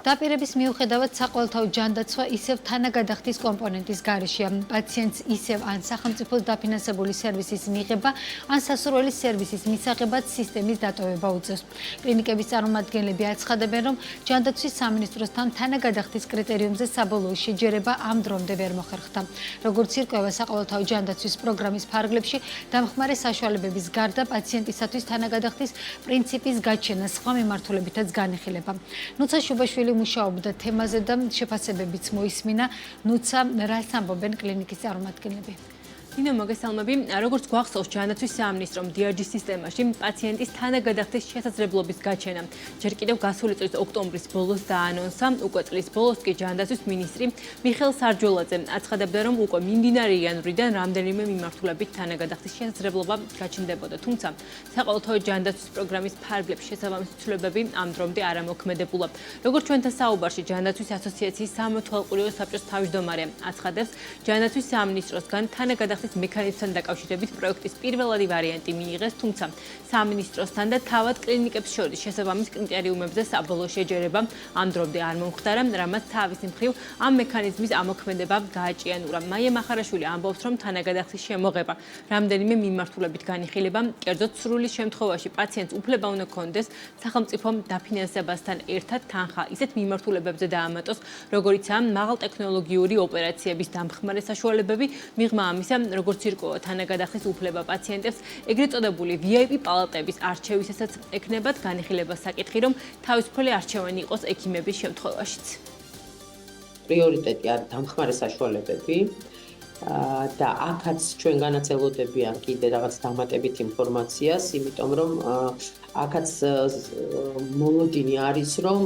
დაპირების მიუხედავად საყოველთაო ჯანდაცვა ისევ თანაგადახდის კომპონენტის გარეშეა. პაციენტს ისევ ან სახელმწიფოს დაფინანსებული სერვისის მიღება, ან სასურველი სერვისის მისაღებად სისტემის დატოვება უწევს. კლინიკების წარმომადგენლები აცხადებენ, რომ ჯანდაცვის სამინისტროსთან თანაგადახდის კრიტერიუმზე საბოლოო შეჯერება ამ დრომდე ვერ მოხერხდა. როგორც ირკვევა საყოველთაო ჯანდაცვის პროგრამის ფარგლებში, დამხმარე საშუალებების გარდა პაციენტისათვის თანაგადახდის პრინციპის გაჩენა სხვა მიმართულებითაც განიხილება. ნუცა შუბაშვილი მუშაობდა თემაზე და შეფასებებიც მოისმინა. ნუცა, რას ამბობენ კლინიკის წარმომადგენლები? ნინო, მოგესალმები. როგორც გვახსოვს, ჯანდაცვის სამინისტრომ DRG სისტემაში პაციენტის თანაგადახდის შესაძლებლობის გაჩენა ჯერ კიდევ გასული წლის ოქტომბრის ბოლოს დაანონსა. უკვე წლის ბოლოს კი ჯანდაცვის მინისტრი მიხეილ სარჯოლაძე აცხადებდა, რომ უკვე მიმდინარე იანვრიდან რამდენიმე მიმართულებით თანაგადახდის შესაძლებლობა გაჩნდებოდა. თუმცა საყოველთაო ჯანდაცვის პროგრამის ფარგლებში შესაბამისი ცვლილებები ამ დრომდე არ ამოქმედებულა. როგორც ჩვენთან საუბარში ჯანდაცვის ასოციაციის სამოთვალყურიო საბჭოს თავმჯდომარე აცხადებს, ჯანდაცვის სამინისტროსგან თანაგადახდის მექანიზმთან დაკავშირებით პროექტის პირველადი ვარიანტი მიიღეს, თუმცა სამინისტროსთან და თავად კლინიკებს შორის შესაბამის კრიტერიუმებზე საბოლოო შეჯერება ამ დრომდე არ მომხდარა, რამაც თავის მხრივ ამ მექანიზმის ამოქმედება გააჭიანურა. მაია მახარაშვილი ამბობს, რომ თანაგადახდის შემოღება რამდენიმე მიმართულებით განიხილება, კერძოდ სრულის შემთხვევაში პაციენტს უფლება უნდა ჰქონდეს სახელმწიფო დაფინანსებასთან ერთად თანხა ისეთ მიმართულებებზე დაამატოს, როგორიცაა მაღალტექნოლოგიური ოპერაციების დამხმარე საშუალებები, მიღმა ამისა როგორც ირკვევა თანაგადახდის უფლება პაციენტებს, ეგრეთ წოდებული VIP პალატების არჩევისასაც ექნებათ განიხილება საკითხი, რომ თავისუფალი არჩევანი იყოს ექიმების შემთხვევაშიც. პრიორიტეტი არის დამხმარე საშუალებები და აქაც ჩვენ განაწელოდებიან კიდე რაღაც დამატებით ინფორმაციას, იმიტომ რომ აქაც მოლოდინი არის, რომ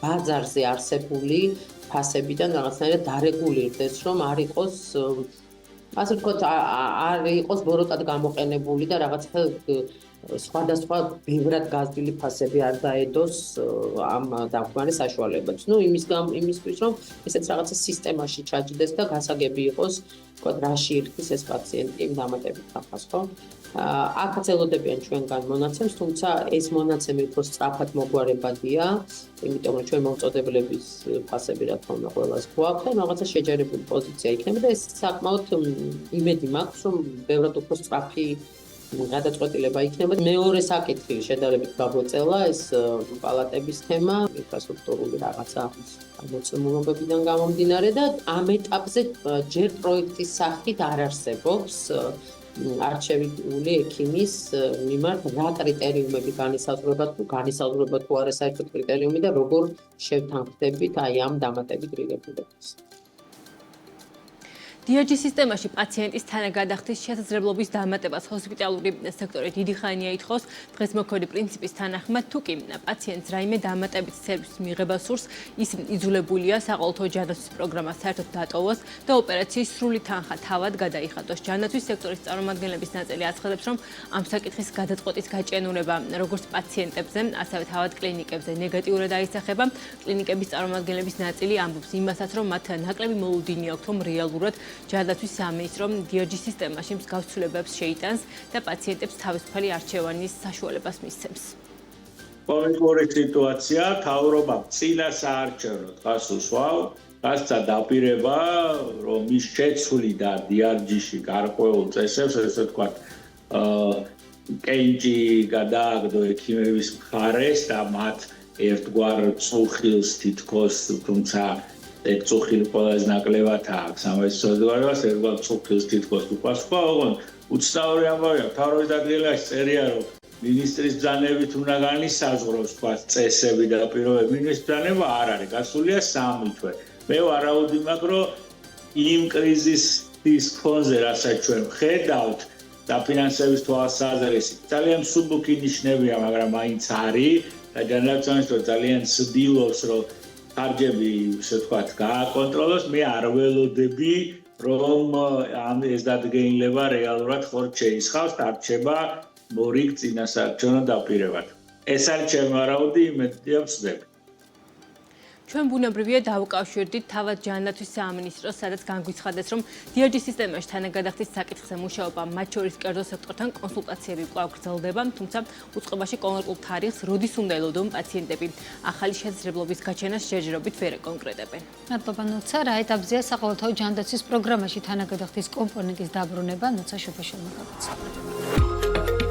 ბაზარზე არსებული ფასებიდან რაღაცნაირად დარეგულირდეს, რომ არ იყოს ასე ვთქვათ, არ იყოს ბოროტად გამოყენებული და რაღაცა სხვადასხვა ბევრად გაზრდილი ფასები არ დაედოს ამ დამხმარე საშუალებებს. იმისთვის, რომ ესეც რაღაცა სისტემაში ჩაჯდეს და გასაგები იყოს, ვთქვათ, რაში ირჩის ეს პაციენტი იმ დამატებით თანხას, ხო? აქაც ელოდებიან ჩვენგან მონაცემს, თუმცა ეს მონაცემი უფრო სწრაფად მოგვარებადია, იმიტომ რომ ჩვენ მომწოდებლების ფასები რა თქმა უნდა ყველას გვაქვს და რაღაცა შეჯერებული პოზიცია იქნება და ეს საკმაოდ იმედი მაქვს, რომ ბევრად უფრო სწრაფი გადაწყვეტილება იქნება. მეორე საკითხი შედარებით გაგვეწელა ეს პალატების თემა, ინფრასტრუქტურული რაღაცა მოცემულობებიდან გამომდინარე და ამ ეტაპზე ჯერ პროექტის სახით არ არსებობს არჩევილი ექიმის მიმართ რა კრიტერიუმები განისაზღვრება თუ არა საერთოდ კრიტერიუმი და როგორ შევთანხმდებით აი ამ დამატებით რიგებულებას. DRG სისტემაში პაციენტის თანაგადახდის შესაძლებლობის დამატებას ჰოსპიტალური სექტორი დიდი ხანია ითხოვს. დღეს მოქმედი პრინციპის თანახმად, თუ კი პაციენტს რაიმე დამატებით სერვისის მიღება სურს, ის იძულებულია საყოველთაო ჯანდაცვის პროგრამა საერთოდ დატოვოს და ოპერაციის სრული თანხა თავად გადაიხადოს. ჯანდაცვის სექტორის წარმომადგენლების ნაწილი აცხადებს, რომ ამ საკითხის გადაწყვეტის გაჭიანურება როგორც პაციენტებზე, ასევე თავად კლინიკებზე ნეგატიურად აისახება. კლინიკების წარმომადგენლების ნაწილი ამბობს იმასაც, რომ მათ ნაკლები მოლოდინი აქვთ, რომ რეალურად ჯანდაცვის სამინისტრომ DRG სისტემაში მსგავს ცვლილებებს შეიტანს და პაციენტებს თავისუფალი არჩევანის საშუალებას მისცემს. კონკრეტული სიტუაცია თავრობამ წინა საარჩევნო დღას უსვავ, რაცა დაპირება, რომ ის შეცვლიდა DRG-ში გარკვეულ წესებს, ესე ვთქვათ, კეიჯი გადააგდო ექიმების მხარეს და მათ ერთგვარ წუხილს თითქოს, თუმცა ეგ წუხილი ყველაზე ნაკლებად აქვს ამას საზოგადოებას ერთგვარ წუხილს თითქოს უპასუხა, ოღონდ უცნაური ამბავია, მთავრობის დადგენილაში წერია, რომ მინისტრის ბრძანებით უნდა განისაზღვროს, თქვა წესები და პირობები. მინისტრის ბრძანება არ არის, გასულია 3 თვე. მე ვარაუდი მაქვს, რომ იმ კრიზისის ფონზე, რასაც ჩვენ ვხედავთ, დაფინანსების თვალსაზრისით, ძალიან მსუბუქი ნიშნებია, მაგრამ მაინც არის და ჯანდაცვის ძალიან ცდილობს, რომ ხარჯები, ესე ვთქვათ, გააკონტროლოს. მე არ ველოდები, რომ ეს დადგენილება რეალურად ხორც შეისხავს და რჩება მორიგ წინასაარჩევნო დაპირებად. ეს არის ჩემი ვარაუდი, იმედია ვწდები. ჩვენ ბუნებრივია დავუკავშირდით თავად ჯანდაცვის სამინისტროს, სადაც განგვიცხადეს, რომ DRG სისტემაში თანაგადახდის საკითხზე მუშაობა, მათ შორის კერძო სექტორთან კონსულტაციები კვლავ გრძელდება, თუმცა უწყებაში კონკრეტულ თარიღს, როდის უნდა ელოდონ პაციენტები, ახალი შესაძლებლობის გაჩენას ჯერჯერობით ვერ ეკონკრეტებენ. მადლობა ნუცა, რა ეტაპზეა საყოველთაო ჯანდაცვის პროგრამაში თანაგადახდის კომპონენტის დაბრუნება, ნუცა შუფაშვილმა გავაცნო.